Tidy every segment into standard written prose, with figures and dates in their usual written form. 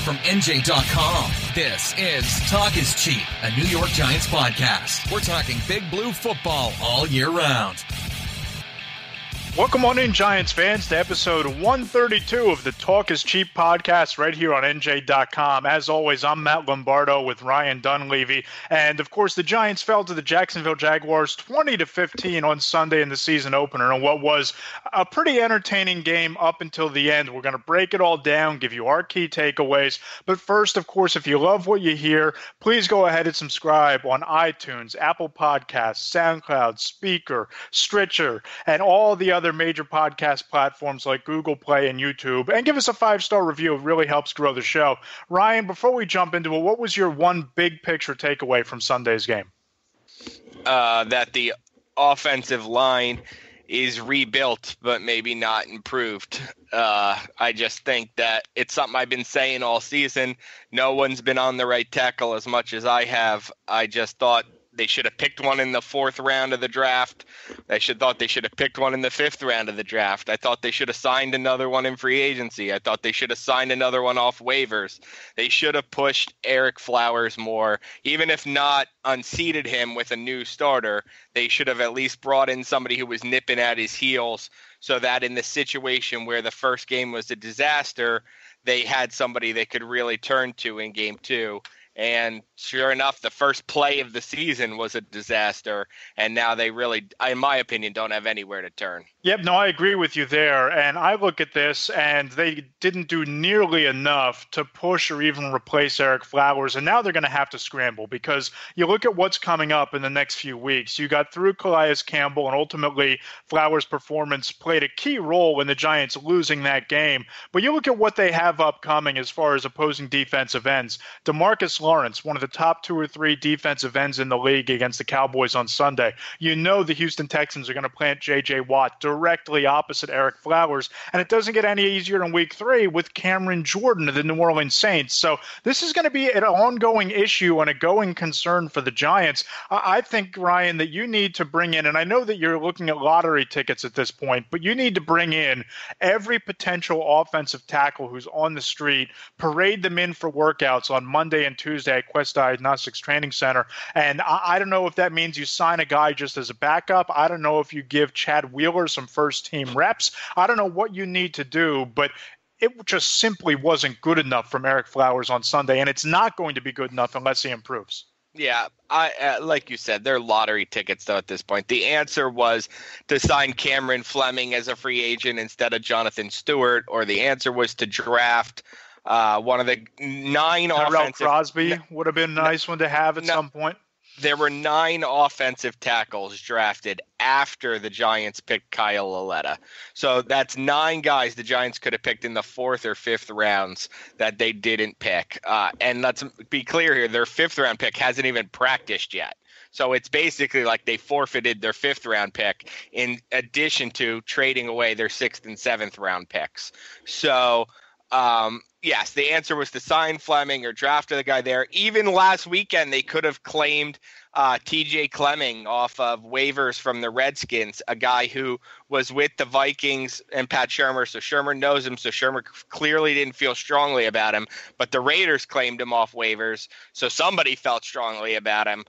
From NJ.com, this is Talk is Cheap, a New York Giants podcast. We're talking Big Blue football all year round. Welcome on in, Giants fans, to episode 132 of the Talk is Cheap podcast right here on NJ.com. As always, I'm Matt Lombardo with Ryan Dunleavy. And, of course, the Giants fell to the Jacksonville Jaguars 20-15 on Sunday in the season opener in what was a pretty entertaining game up until the end. We're going to break it all down, give you our key takeaways. But first, of course, if you love what you hear, please go ahead and subscribe on iTunes, Apple Podcasts, SoundCloud, Speaker, Stitcher, and all the other major podcast platforms like Google Play and YouTube, and give us a 5-star review. It really helps grow the show. Ryan, before we jump into it, what was your one big picture takeaway from Sunday's game? That the offensive line is rebuilt, but maybe not improved. I just think that it's something I've been saying all season. No one's been on the right tackle as much as I have. I just thought they should have picked one in the 4th round of the draft. They should have picked one in the 5th round of the draft. I thought they should have signed another one in free agency. I thought they should have signed another one off waivers. They should have pushed Eric Flowers more. Even if not unseated him with a new starter, they should have at least brought in somebody who was nipping at his heels so that in the situation where the first game was a disaster, they had somebody they could really turn to in game 2. And sure enough, the first play of the season was a disaster, and now they really, in my opinion, don't have anywhere to turn. Yep, no, I agree with you there. And I look at this, and they didn't do nearly enough to push or even replace Eric Flowers, and now they're going to have to scramble because you look at what's coming up in the next few weeks. You got through Calais Campbell, and ultimately Flowers' performance played a key role in the Giants losing that game. But you look at what they have upcoming as far as opposing defensive ends. DeMarcus Lawrence, one of the top 2 or 3 defensive ends in the league against the Cowboys on Sunday. You know the Houston Texans are going to plant J.J. Watt directly opposite Eric Flowers, and it doesn't get any easier in week 3 with Cameron Jordan of the New Orleans Saints. So this is going to be an ongoing issue and a going concern for the Giants. I think, Ryan, that you need to bring in, and I know that you're looking at lottery tickets at this point, but you need to bring in every potential offensive tackle who's on the street, parade them in for workouts on Monday and Tuesday at Quest Diagnostics Training Center. And I don't know if that means you sign a guy just as a backup. I don't know if you give Chad Wheeler some first-team reps. I don't know what you need to do, but it just simply wasn't good enough from Eric Flowers on Sunday, and it's not going to be good enough unless he improves. Yeah, I like you said, they're lottery tickets, though, at this point. The answer was to sign Cameron Fleming as a free agent instead of Jonathan Stewart, or the answer was to draft one of the 9 Tyrell offensive. Crosby would have been a nice one to have at some point. There were 9 offensive tackles drafted after the Giants picked Kyle Lauletta. So that's 9 guys the Giants could have picked in the 4th or 5th rounds that they didn't pick. And let's be clear here, their 5th round pick hasn't even practiced yet. So it's basically like they forfeited their 5th round pick in addition to trading away their 6th and 7th round picks. So yes, the answer was to sign Fleming or draft the guy there. Even last weekend, they could have claimed T.J. Clemming off of waivers from the Redskins, a guy who was with the Vikings and Pat Shurmur. So Shurmur knows him. So Shurmur clearly didn't feel strongly about him. But the Raiders claimed him off waivers. So somebody felt strongly about him.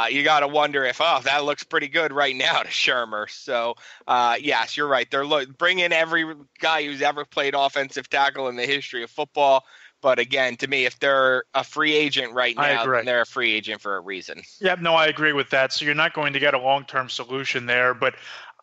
You got to wonder if, that looks pretty good right now to Shurmur. So, yes, you're right. They're bring in every guy who's ever played offensive tackle in the history of football. But again, to me, if they're a free agent right now, then they're a free agent for a reason. Yep, no, I agree with that. So you're not going to get a long-term solution there. But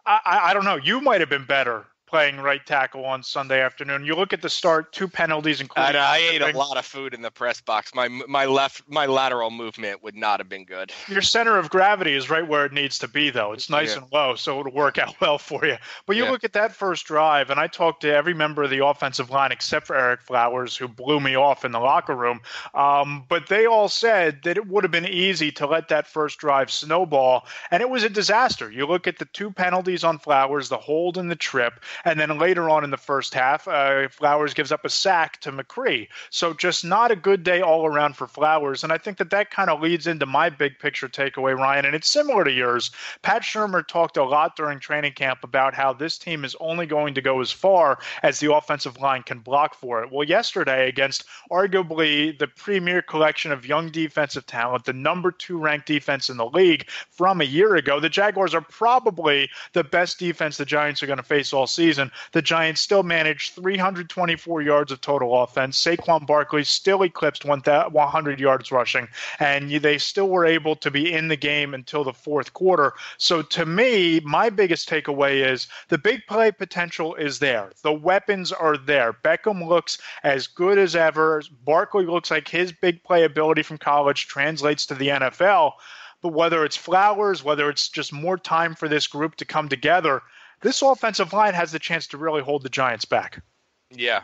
I don't know. You might have been better playing right tackle on Sunday afternoon. You look at the start, 2 penalties, including. I ate a lot of food in the press box. My lateral movement would not have been good. Your center of gravity is right where it needs to be, though. It's nice and low, so it'll work out well for you. But you look at that first drive, and I talked to every member of the offensive line except for Eric Flowers, who blew me off in the locker room. But they all said that it would have been easy to let that first drive snowball, and it was a disaster. You look at the 2 penalties on Flowers, the hold and the trip, And then later on in the first half, Flowers gives up a sack to McCree. So just not a good day all around for Flowers. And I think that kind of leads into my big picture takeaway, Ryan, and it's similar to yours. Pat Shurmur talked a lot during training camp about how this team is only going to go as far as the offensive line can block for it. Well, yesterday, against arguably the premier collection of young defensive talent, the number 2 ranked defense in the league from a year ago, the Jaguars are probably the best defense the Giants are going to face all season. The Giants still managed 324 yards of total offense. Saquon Barkley still eclipsed 100 yards rushing, and they still were able to be in the game until the fourth quarter. So to me, my biggest takeaway is the big play potential is there. The weapons are there. Beckham looks as good as ever. Barkley looks like his big play ability from college translates to the NFL. But whether it's Flowers, whether it's just more time for this group to come together, this offensive line has the chance to really hold the Giants back. Yeah,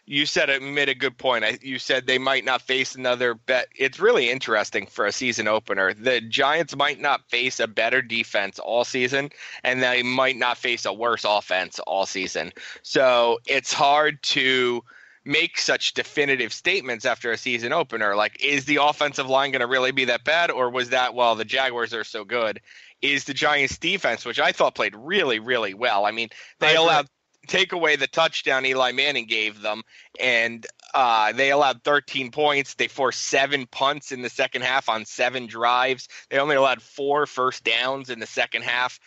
you said it, made a good point. You said they might not face another bet. It's really interesting for a season opener. The Giants might not face a better defense all season, and they might not face a worse offense all season. So it's hard to make such definitive statements after a season opener. Like, is the offensive line going to really be that bad, or was that, well, the Jaguars are so good? Is the Giants defense, which I thought played really, really well. I mean, they allowed take away the touchdown Eli Manning gave them, and they allowed 13 points. They forced 7 punts in the second half on 7 drives. They only allowed 4 first downs in the second half.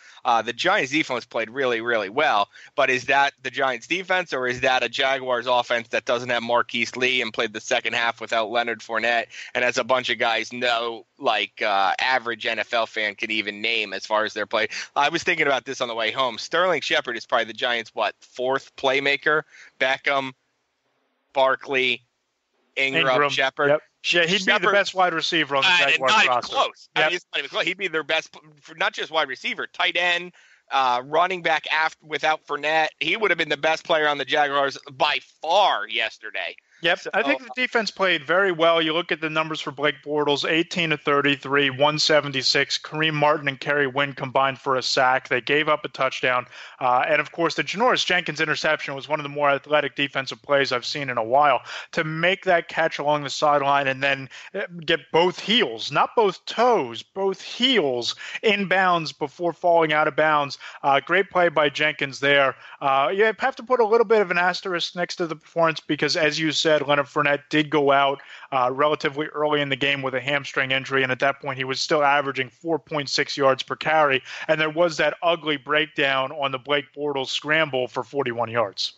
The Giants defense played really, really well. But is that the Giants defense, or is that a Jaguars offense that doesn't have Marquise Lee and played the second half without Leonard Fournette, and as a bunch of guys know, like average NFL fan could even name as far as their play? I was thinking about this on the way home. Sterling Shepard is probably the Giants' 4th playmaker? Beckham, Barkley, Ingram. Shepard. Yep. Yeah, he'd be the best wide receiver on the Jaguars roster. Not even close. Yep. I mean, it's not even close. He'd be their best, not just wide receiver, tight end, running back without Fournette. He would have been the best player on the Jaguars by far yesterday. Yep, I think the defense played very well. You look at the numbers for Blake Bortles, 18 to 33, 176. Kareem Martin and Kerry Wynn combined for a sack. They gave up a touchdown. And, of course, the Janoris Jenkins interception was one of the more athletic defensive plays I've seen in a while. To make that catch along the sideline and then get both heels, not both toes, both heels inbounds before falling out of bounds. Great play by Jenkins there. You have to put a little bit of an asterisk next to the performance because, as you said, Leonard Fournette did go out relatively early in the game with a hamstring injury, and at that point he was still averaging 4.6 yards per carry, and there was that ugly breakdown on the Blake Bortles scramble for 41 yards.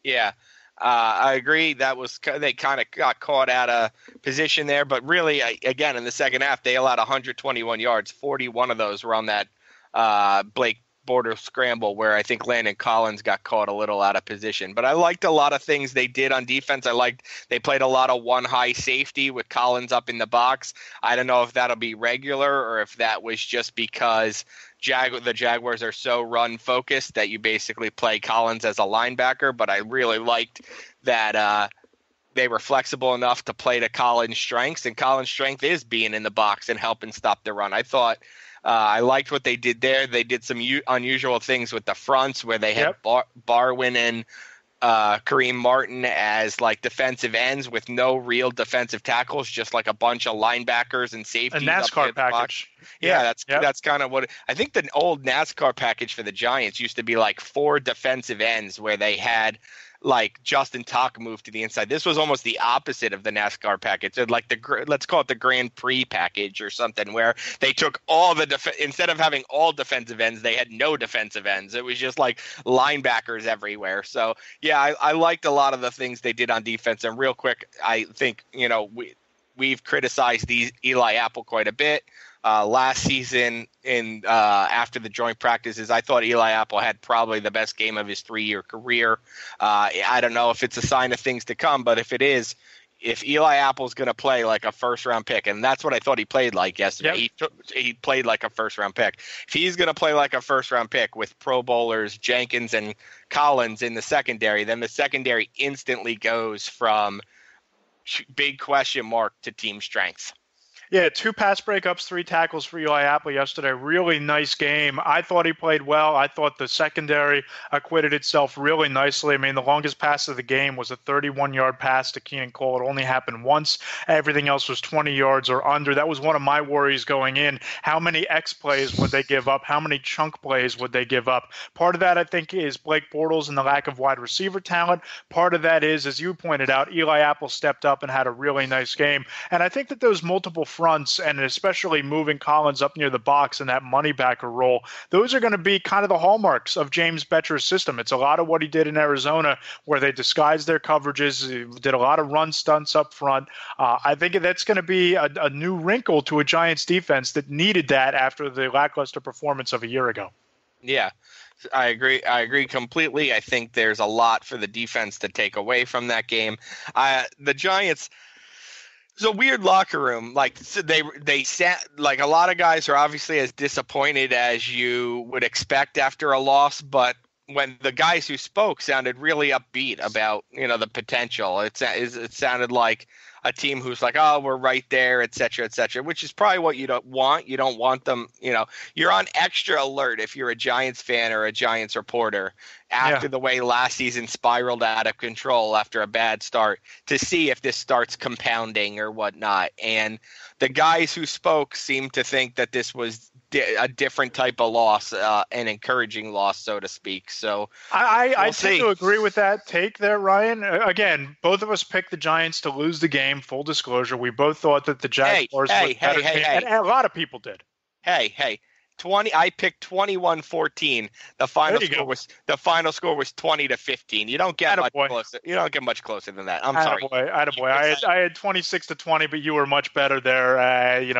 Yeah, I agree. They kind of got caught out of position there, but really, again, in the second half, they allowed 121 yards. 41 of those were on that Blake Bortles scramble where I think Landon Collins got caught a little out of position. But I liked a lot of things they did on defense. They played a lot of one high safety with Collins up in the box. I don't know if that'll be regular or if that was just because the Jaguars are so run focused that you basically play Collins as a linebacker. But I really liked that they were flexible enough to play to Collins' strengths, and Collins' strength is being in the box and helping stop the run. I thought I liked what they did there. They did some unusual things with the fronts where they had Barwin and Kareem Martin as like defensive ends with no real defensive tackles, just like a bunch of linebackers and safeties. A NASCAR package. Yeah, that's kind of what I think the old NASCAR package for the Giants used to be, like 4 defensive ends where they had like Justin Tuck moved to the inside. This was almost the opposite of the NASCAR package. Like let's call it the Grand Prix package or something, where they took all instead of having all defensive ends, they had no defensive ends. It was just like linebackers everywhere. So yeah, I liked a lot of the things they did on defense. And real quick, I think we've criticized Eli Apple quite a bit. Last season after the joint practices, I thought Eli Apple had probably the best game of his 3-year career. I don't know if it's a sign of things to come, but if it is, if Eli Apple's going to play like a first-round pick, and that's what I thought he played like yesterday. Yep. He played like a first-round pick. If he's going to play like a first-round pick with Pro Bowlers Jenkins and Collins in the secondary, then the secondary instantly goes from big question mark to team strength. Yeah, 2 pass breakups, 3 tackles for Eli Apple yesterday. Really nice game. I thought he played well. I thought the secondary acquitted itself really nicely. I mean, the longest pass of the game was a 31-yard pass to Keenan Cole. It only happened once. Everything else was 20 yards or under. That was one of my worries going in. How many X plays would they give up? How many chunk plays would they give up? Part of that, I think, is Blake Bortles and the lack of wide receiver talent. Part of that is, as you pointed out, Eli Apple stepped up and had a really nice game. And I think that those multiple fronts, and especially moving Collins up near the box in that money backer role, those are going to be kind of the hallmarks of James Betcher's system. It's a lot of what he did in Arizona, where they disguised their coverages, did a lot of run stunts up front. I think that's going to be a new wrinkle to a Giants defense that needed that after the lackluster performance of a year ago. Yeah, I agree. I agree completely. I think there's a lot for the defense to take away from that game. The Giants, it's a weird locker room. Like they sat, like a lot of guys are obviously as disappointed as you would expect after a loss, but when the guys who spoke sounded really upbeat about, the potential, it sounded like a team who's like, oh, we're right there, et cetera, which is probably what you don't want. You don't want them, you're on extra alert if you're a Giants fan or a Giants reporter after the way last season spiraled out of control after a bad start to see if this starts compounding or whatnot. And the guys who spoke seemed to think that this was a different type of loss, an encouraging loss, so to speak. So I tend to agree with that take there, Ryan. Again, both of us picked the Giants to lose the game. Full disclosure, we both thought that the Jaguars were better, and a lot of people did. Hey. I picked 21-14. The final score was 20-15. You don't get much closer. You don't get much closer than that. I'm sorry. Attaboy. I had 26-20, but you were much better there.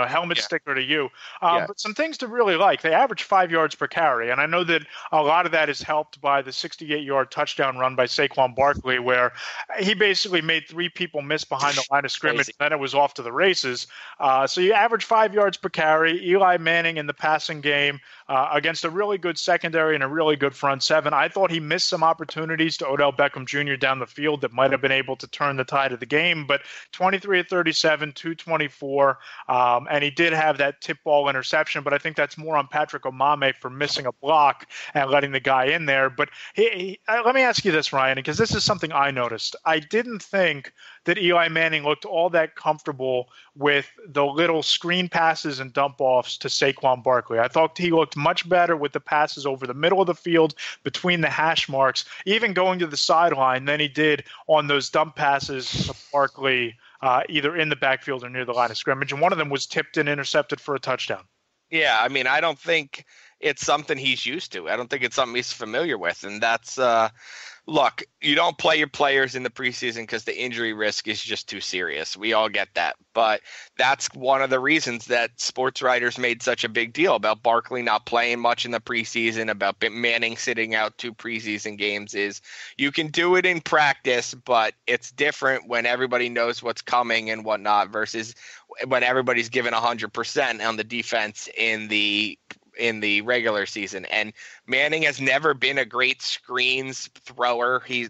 Helmet sticker to you. But some things to really like. They average 5 yards per carry, and I know that a lot of that is helped by the 68-yard touchdown run by Saquon Barkley, where he basically made 3 people miss behind the line of scrimmage, and then it was off to the races. So you average 5 yards per carry. Eli Manning in the passing game against a really good secondary and a really good front seven. I thought he missed some opportunities to Odell Beckham Jr. down the field that might have been able to turn the tide of the game, but 23 of 37, 224, and he did have that tip ball interception, but I think that's more on Patrick Omame for missing a block and letting the guy in there. But let me ask you this, Ryan, because this is something I noticed. I didn't think that Eli Manning looked all that comfortable with the little screen passes and dump-offs to Saquon Barkley. I thought he looked much better with the passes over the middle of the field between the hash marks, even going to the sideline, than he did on those dump passes to Barkley, either in the backfield or near the line of scrimmage. And one of them was tipped and intercepted for a touchdown. Yeah, I mean, I don't think it's something he's used to. I don't think it's something he's familiar with. And that's look, you don't play your players in the preseason because the injury risk is just too serious. We all get that. But that's one of the reasons that sports writers made such a big deal about Barkley not playing much in the preseason, about Manning sitting out 2 preseason games, is you can do it in practice, but it's different when everybody knows what's coming and whatnot versus when everybody's given 100% on the defense in the regular season. And Manning has never been a great screens thrower. He's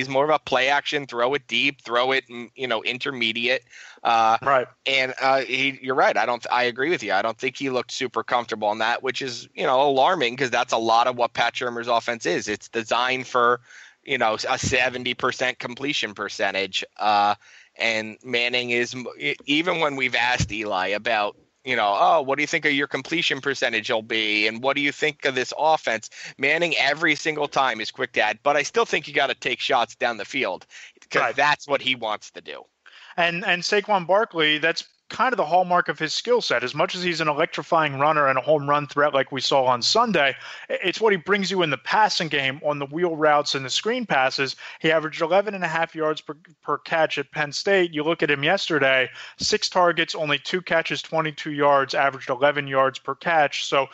more of a play action, throw it deep, throw it, intermediate. Right. And you're right. I agree with you. I don't think he looked super comfortable on that, which is, alarming because that's a lot of what Pat Shurmur's offense is. It's designed for, a 70% completion percentage. And Manning is, even when we've asked Eli about, what do you think of your completion percentage will be? And what do you think of this offense? Manning every single time is quick to add, but I still think you got to take shots down the field because that's what he wants to do. And Saquon Barkley, that's kind of the hallmark of his skill set. As much as he's an electrifying runner and a home run threat like we saw on Sunday, it's what he brings you in the passing game on the wheel routes and the screen passes. He averaged 11.5 yards per catch at Penn State. You look at him yesterday, 6 targets, only 2 catches, 22 yards, averaged 11 yards per catch. So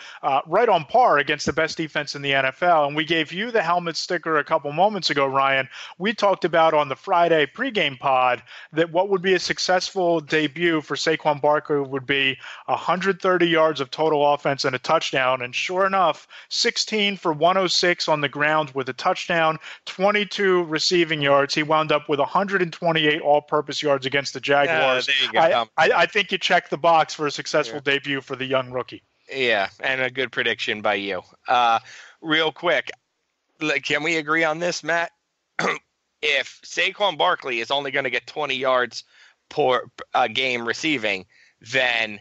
right on par against the best defense in the NFL. And we gave you the helmet sticker a couple moments ago, Ryan. We talked about on the Friday pregame pod that what would be a successful debut for Saquon Barkley would be 130 yards of total offense and a touchdown. And sure enough, 16 for 106 on the ground with a touchdown, 22 receiving yards. He wound up with 128 all-purpose yards against the Jaguars. There you go. I think you check the box for a successful debut for the young rookie. Yeah, and a good prediction by you. Real quick, can we agree on this, Matt? If Saquon Barkley is only going to get 20 yards per game receiving, then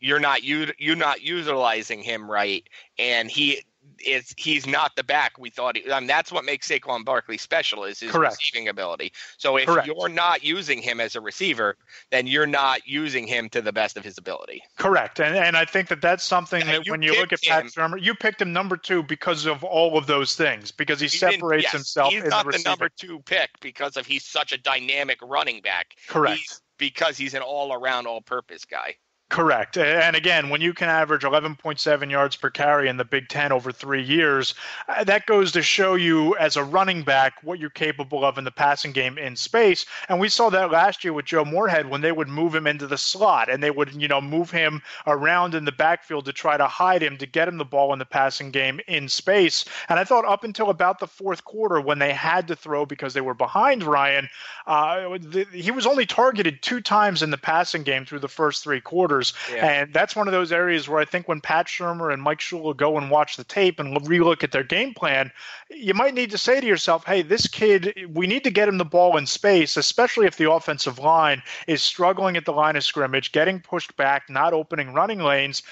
you're not utilizing him right, and he's not the back we thought he. That's what makes Saquon Barkley special is his receiving ability. So if you're not using him as a receiver, then you're not using him to the best of his ability. Correct, and I think that's something that when you look at Pat Shurmur, you picked him number 2 because of all of those things, because he separates himself. He's not the number 2 pick because of he's such a dynamic running back. Correct, because he's an all-around, all-purpose guy. Correct. And again, when you can average 11.7 yards per carry in the Big Ten over 3 years, that goes to show you as a running back what you're capable of in the passing game in space. And we saw that last year with Joe Moorhead when they would move him into the slot and they would, move him around in the backfield to try to hide him, to get him the ball in the passing game in space. And I thought up until about the fourth quarter when they had to throw because they were behind Ryan, he was only targeted 2 times in the passing game through the first 3 quarters. Yeah. And that's one of those areas where I think when Pat Shurmur and Mike Shula go and watch the tape and relook at their game plan, you might need to say to yourself, hey, this kid, we need to get him the ball in space, especially if the offensive line is struggling at the line of scrimmage, getting pushed back, not opening running lanes.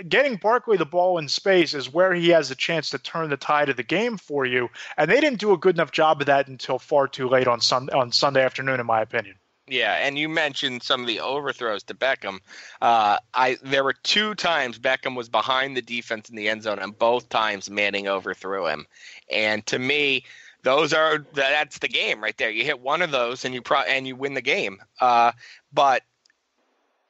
Getting Barkley the ball in space is where he has a chance to turn the tide of the game for you. And they didn't do a good enough job of that until far too late on Sunday afternoon, in my opinion. Yeah, and you mentioned some of the overthrows to Beckham. There were 2 times Beckham was behind the defense in the end zone, and both times Manning overthrew him. And to me, that's the game right there. You hit one of those, and you win the game. But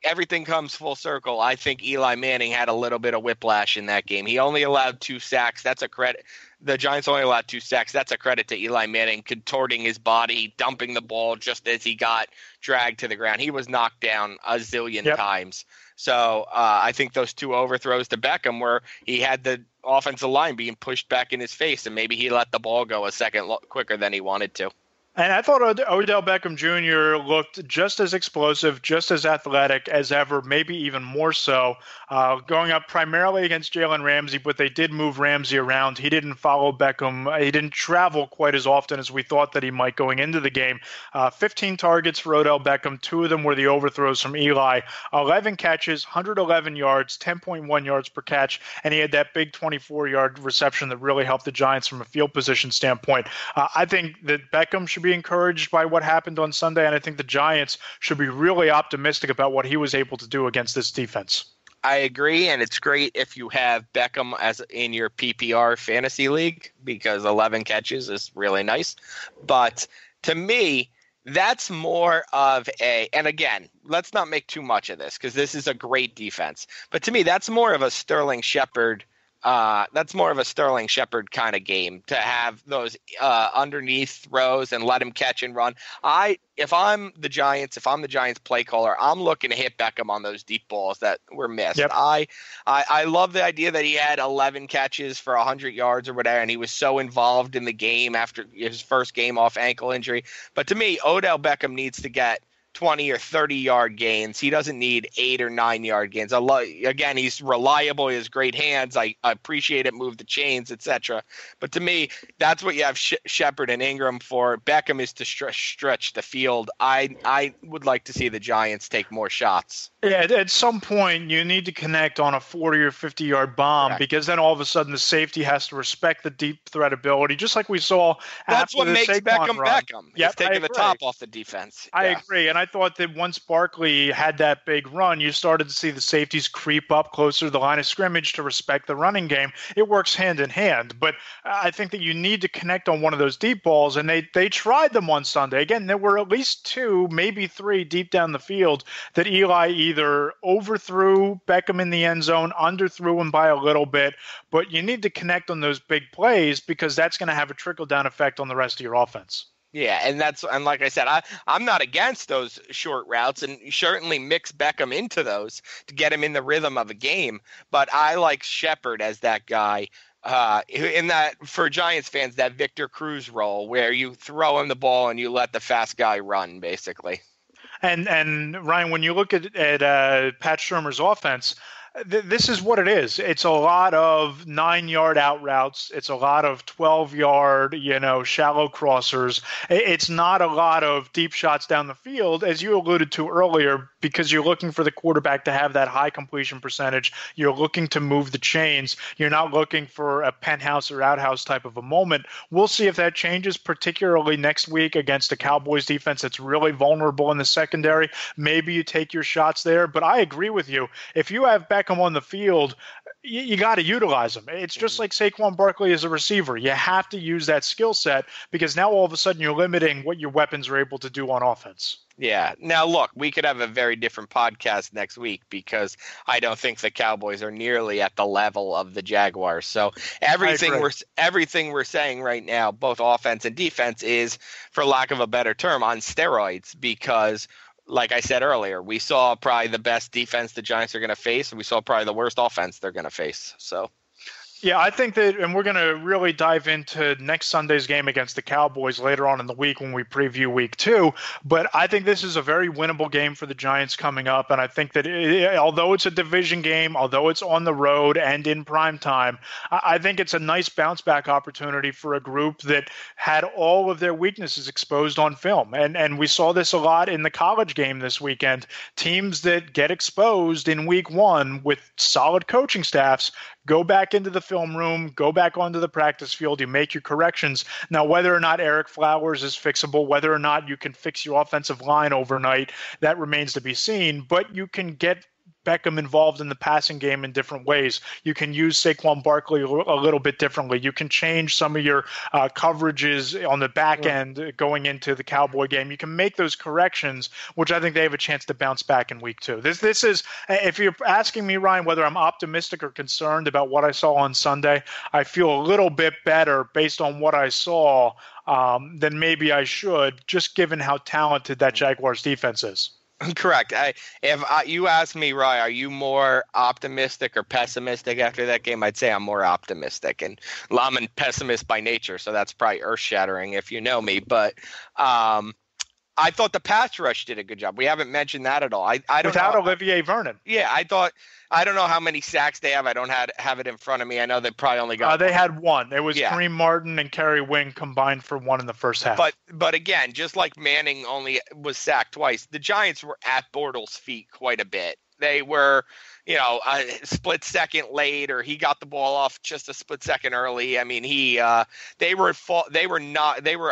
everything comes full circle. I think Eli Manning had a little bit of whiplash in that game. He only allowed 2 sacks. That's a credit. The Giants only allowed 2 sacks. That's a credit to Eli Manning contorting his body, dumping the ball just as he got dragged to the ground. He was knocked down a zillion times. So I think those 2 overthrows to Beckham where he had the offensive line being pushed back in his face, and maybe he let the ball go a second quicker than he wanted to. And I thought Odell Beckham Jr. looked just as explosive, just as athletic as ever, maybe even more so, going up primarily against Jalen Ramsey, but they did move Ramsey around. He didn't follow Beckham. He didn't travel quite as often as we thought that he might going into the game. 15 targets for Odell Beckham. 2 of them were the overthrows from Eli. 11 catches, 111 yards, 10.1 yards per catch, and he had that big 24-yard reception that really helped the Giants from a field position standpoint. I think that Beckham should be encouraged by what happened on Sunday, and I think the Giants should be really optimistic about what he was able to do against this defense. I agree, and it's great if you have Beckham as in your PPR fantasy league because 11 catches is really nice. But to me, that's more of and again, let's not make too much of this because this is a great defense. But to me, that's more of a Sterling Shepard. That's more of a Sterling Shepard kind of game to have those underneath throws and let him catch and run. If I'm the Giants play caller, I'm looking to hit Beckham on those deep balls that were missed. Yep. I love the idea that he had 11 catches for 100 yards or whatever, and he was so involved in the game after his first game off ankle injury. But to me, Odell Beckham needs to get 20 or 30 yard gains. He doesn't need 8 or 9 yard gains. Again, he's reliable. He has great hands. I appreciate it. Move the chains, etc. But to me, that's what you have Shepard and Ingram for. Beckham is to stretch the field. I would like to see the Giants take more shots. Yeah, at some point you need to connect on a 40 or 50 yard bomb. Correct. Because then all of a sudden the safety has to respect the deep threat ability, just like we saw. That's what makes Beckham run. Beckham. Yep, he's taking the top off the defense. I agree, and I thought that once Barkley had that big run, you started to see the safeties creep up closer to the line of scrimmage to respect the running game. It works hand in hand, but I think that you need to connect on one of those deep balls, and they tried them on Sunday. Again, there were at least 2, maybe 3 deep down the field that Eli either overthrew Beckham in the end zone, underthrew him by a little bit, but you need to connect on those big plays because that's going to have a trickle-down effect on the rest of your offense. Yeah, and like I said, I'm not against those short routes, and certainly mix Beckham into those to get him in the rhythm of a game. But I like Shepard as that guy. In that, for Giants fans, that Victor Cruz role where you throw him the ball and you let the fast guy run, basically. And Ryan, when you look at Pat Shurmur's offense, this is what it is. It's a lot of 9-yard out routes. It's a lot of 12-yard, shallow crossers. It's not a lot of deep shots down the field, as you alluded to earlier, because you're looking for the quarterback to have that high completion percentage. You're looking to move the chains. You're not looking for a penthouse or outhouse type of a moment. We'll see if that changes, particularly next week against the Cowboys defense that's really vulnerable in the secondary. Maybe you take your shots there, but I agree with you. If you have Beckham on the field, you got to utilize him. It's just like Saquon Barkley as a receiver. You have to use that skill set because now all of a sudden you're limiting what your weapons are able to do on offense. Yeah. Now, look, we could have a very different podcast next week because I don't think the Cowboys are nearly at the level of the Jaguars. So everything we're saying right now, both offense and defense, is, for lack of a better term, on steroids because, like I said earlier, we saw probably the best defense the Giants are going to face, and we saw probably the worst offense they're going to face. So. Yeah, I think that, and we're going to really dive into next Sunday's game against the Cowboys later on in the week when we preview week 2. But I think this is a very winnable game for the Giants coming up. And I think that although it's a division game, although it's on the road and in prime time, I think it's a nice bounce back opportunity for a group that had all of their weaknesses exposed on film. And we saw this a lot in the college game this weekend. Teams that get exposed in week 1 with solid coaching staffs go back into the film room, go back onto the practice field, you make your corrections. Now, whether or not Eric Flowers is fixable, whether or not you can fix your offensive line overnight, that remains to be seen. But you can get Beckham involved in the passing game in different ways. You can use Saquon Barkley a little bit differently. You can change some of your coverages on the back end going into the Cowboy game. You can make those corrections, which I think they have a chance to bounce back in week 2. This is, if you're asking me, Ryan, whether I'm optimistic or concerned about what I saw on Sunday, I feel a little bit better based on what I saw than maybe I should, just given how talented that Jaguars defense is. Correct. If you ask me, Ryan, are you more optimistic or pessimistic after that game? I'd say I'm more optimistic, and I'm a pessimist by nature, so that's probably earth-shattering if you know me. But I thought the pass rush did a good job. We haven't mentioned that at all. I don't Without know. Olivier Vernon. Yeah, I don't know how many sacks they have. I don't have it in front of me. I know they probably only got they had one. It was Kareem Martin and Kerry Wing combined for one in the first half. But again, just like Manning only was sacked twice, the Giants were at Bortles' feet quite a bit. They were, a split second late, or he got the ball off just a split second early. I mean, they were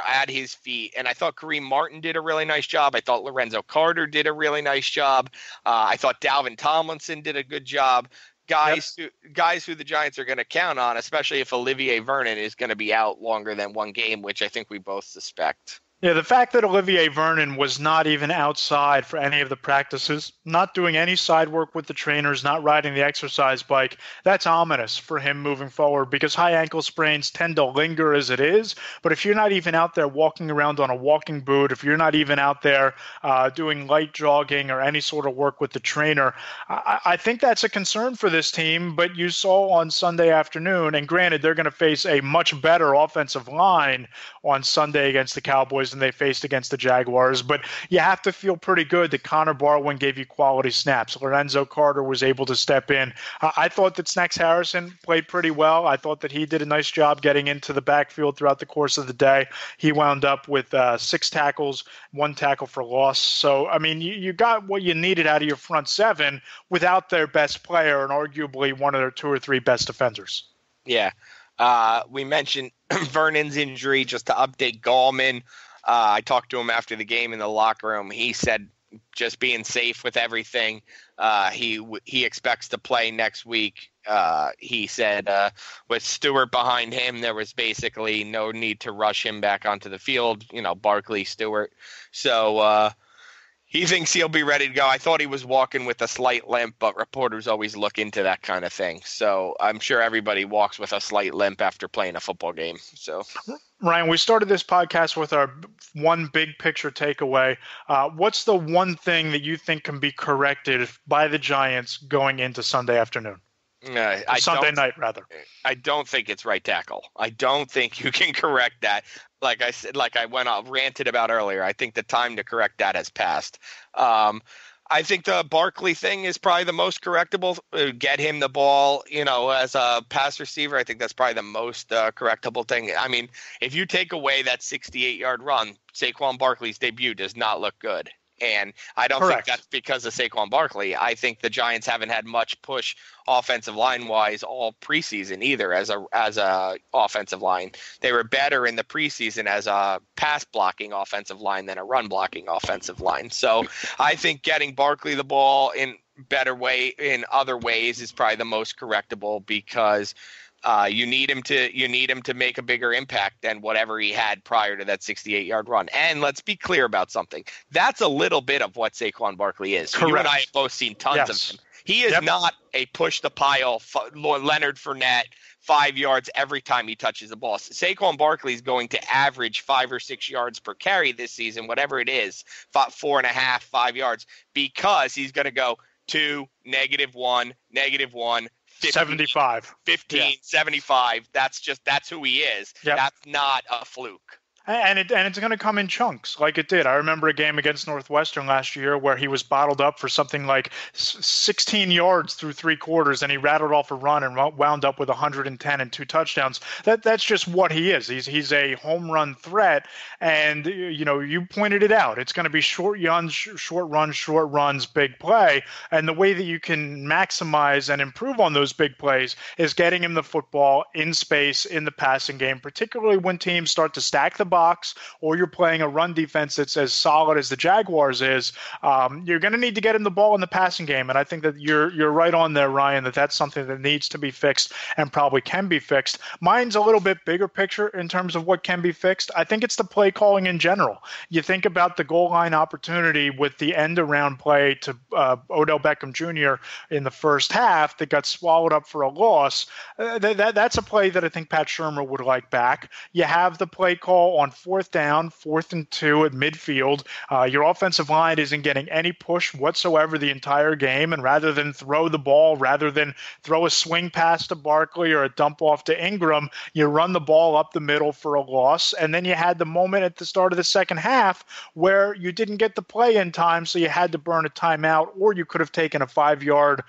at his feet, and I thought Kareem Martin did a really nice job. I thought Lorenzo Carter did a really nice job. I thought Dalvin Tomlinson did a good job. Guys who the Giants are going to count on, especially if Olivier Vernon is going to be out longer than one game, which I think we both suspect. Yeah, the fact that Olivier Vernon was not even outside for any of the practices, not doing any side work with the trainers, not riding the exercise bike, that's ominous for him moving forward because high ankle sprains tend to linger as it is. But if you're not even out there walking around on a walking boot, if you're not even out there doing light jogging or any sort of work with the trainer, I think that's a concern for this team. But you saw on Sunday afternoon, and granted, they're going to face a much better offensive line on Sunday against the Cowboys than they faced against the Jaguars, but you have to feel pretty good that Connor Barwin gave you quality snaps. Lorenzo Carter was able to step in. I thought that Snacks Harrison played pretty well. I thought that he did a nice job getting into the backfield throughout the course of the day. He wound up with 6 tackles, 1 tackle for loss. So, I mean, you got what you needed out of your front 7 without their best player and arguably one of their 2 or 3 best defenders. Yeah. We mentioned Vernon's injury. Just to update Gallman, I talked to him after the game in the locker room. He said just being safe with everything. He expects to play next week. He said with Stewart behind him, there was basically no need to rush him back onto the field. Barkley, Stewart. So He thinks he'll be ready to go. I thought he was walking with a slight limp, but reporters always look into that kind of thing. So I'm sure everybody walks with a slight limp after playing a football game. So, Ryan, we started this podcast with our one big picture takeaway. What's the one thing that you think can be corrected by the Giants going into Sunday afternoon? Sunday night, rather. I don't think it's right tackle. I don't think you can correct that. Like I said, like I ranted about earlier, I think the time to correct that has passed. I think the Barkley thing is probably the most correctable. Get him the ball, as a pass receiver. I think that's probably the most correctable thing. I mean, if you take away that 68-yard run, Saquon Barkley's debut does not look good. And I don't think that's because of Saquon Barkley. I think the Giants haven't had much push offensive line wise all preseason either as a offensive line. They were better in the preseason as a pass blocking offensive line than a run blocking offensive line. So I think getting Barkley the ball in other ways is probably the most correctable because you need him to make a bigger impact than whatever he had prior to that 68-yard run. And let's be clear about something. That's a little bit of what Saquon Barkley is. Correct. You and I have both seen tons of him. He is not a push the pile Leonard Fournette 5 yards every time he touches the ball. Saquon Barkley is going to average 5 or 6 yards per carry this season, whatever it is, 4.5, 5 yards, because he's going to go 2, -1, -1, 75, 15, 75. That's who he is. Yep. That's not a fluke. And it's going to come in chunks like it did. I remember a game against Northwestern last year where he was bottled up for something like 16 yards through 3 quarters, and he rattled off a run and wound up with 110 and 2 touchdowns. That's just what he is. He's a home run threat, and you pointed it out. It's going to be short runs, big play, and the way that you can maximize and improve on those big plays is getting him the football in space in the passing game, particularly when teams start to stack the box or you're playing a run defense that's as solid as the Jaguars is. You're going to need to get him the ball in the passing game, and I think that you're right on there, Ryan, that's something that needs to be fixed and probably can be fixed. Mine's a little bit bigger picture in terms of what can be fixed. I think it's the play calling in general. You think about the goal line opportunity with the end around play to Odell Beckham Jr. in the first half that got swallowed up for a loss. That's a play that I think Pat Shurmur would like back. You have the play call on 4th down, 4th and 2 at midfield. Your offensive line isn't getting any push whatsoever the entire game, and rather than throw the ball, rather than throw a swing pass to Barkley or a dump off to Ingram, you run the ball up the middle for a loss. And then you had the moment at the start of the second half where you didn't get the play in time, so you had to burn a timeout, or you could have taken a 5-yard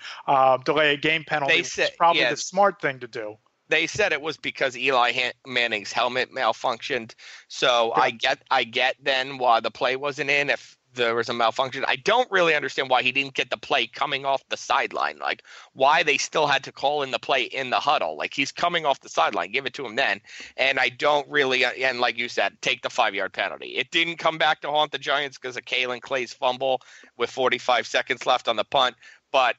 delay of game penalty, which is probably the smart thing to do. They said it was because Eli Manning's helmet malfunctioned. So yeah. I get then why the play wasn't in if there was a malfunction. I don't really understand why he didn't get the play coming off the sideline. Like why they still had to call in the play in the huddle. Like he's coming off the sideline. Give it to him then. And I don't really, and like you said, take the 5-yard penalty. It didn't come back to haunt the Giants because of Kalen Clay's fumble with 45 seconds left on the punt. But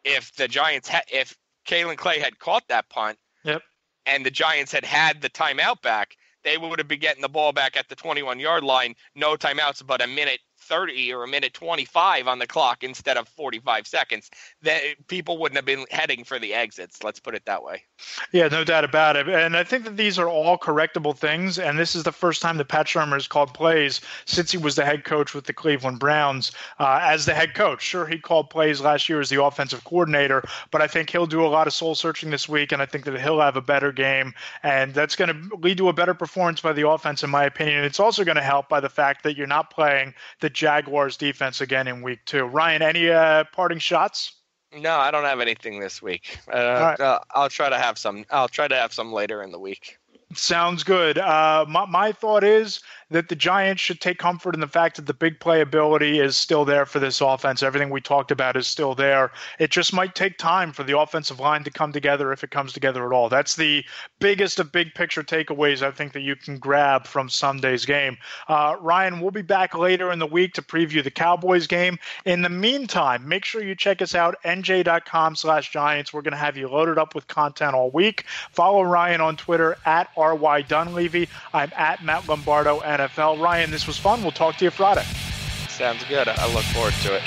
if the Giants if Kalen Clay had caught that punt, yep, and the Giants had the timeout back, they would have been getting the ball back at the 21-yard line. No timeouts, but a minute 30 or a minute 25 on the clock instead of 45 seconds. That people wouldn't have been heading for the exits. Let's put it that way. Yeah, no doubt about it. And I think that these are all correctable things. And this is the first time that Pat Shurmur has called plays since he was the head coach with the Cleveland Browns as the head coach. Sure, he called plays last year as the offensive coordinator, but I think he'll do a lot of soul searching this week. And I think that he'll have a better game. And that's going to lead to a better performance by the offense, in my opinion. It's also going to help by the fact that you're not playing the Jaguars defense again in week 2. Ryan, any parting shots? No, I don't have anything this week. Right. I'll try to have some. I'll try to have some later in the week. Sounds good. My thought is that the Giants should take comfort in the fact that the big playability is still there for this offense. Everything we talked about is still there. It just might take time for the offensive line to come together, if it comes together at all. That's the biggest of big picture takeaways I think that you can grab from Sunday's game. Ryan, we'll be back later in the week to preview the Cowboys game. In the meantime, make sure you check us out, NJ.com/Giants. We're going to have you loaded up with content all week. Follow Ryan on Twitter at RY Dunleavy. I'm at Matt Lombardo NFL. Ryan, this was fun. We'll talk to you Friday. Sounds good. I look forward to it.